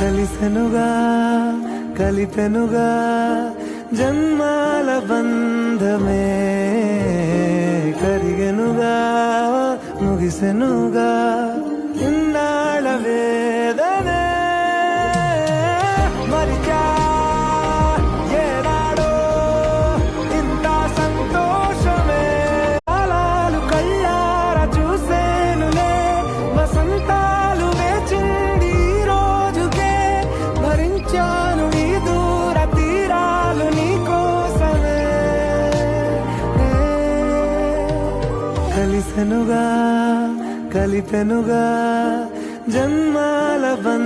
కలిసెనుగా కలిపెనుగా జన్మాల బంధమే కరిగెనుగా ముగిసెనుగా ఇన్నాళ్ళ వేదనే మరిచా ఏనాడో ఇంత సంతోషమే కాలాలు కళ్ళార చూసేనులే వసంతాలు వేచింది ఈ రోజుకే భరించాను ఈ దూర తీరాలు నీ కోసమే కలిసెనుగా కలిపెనుగా జన్మాల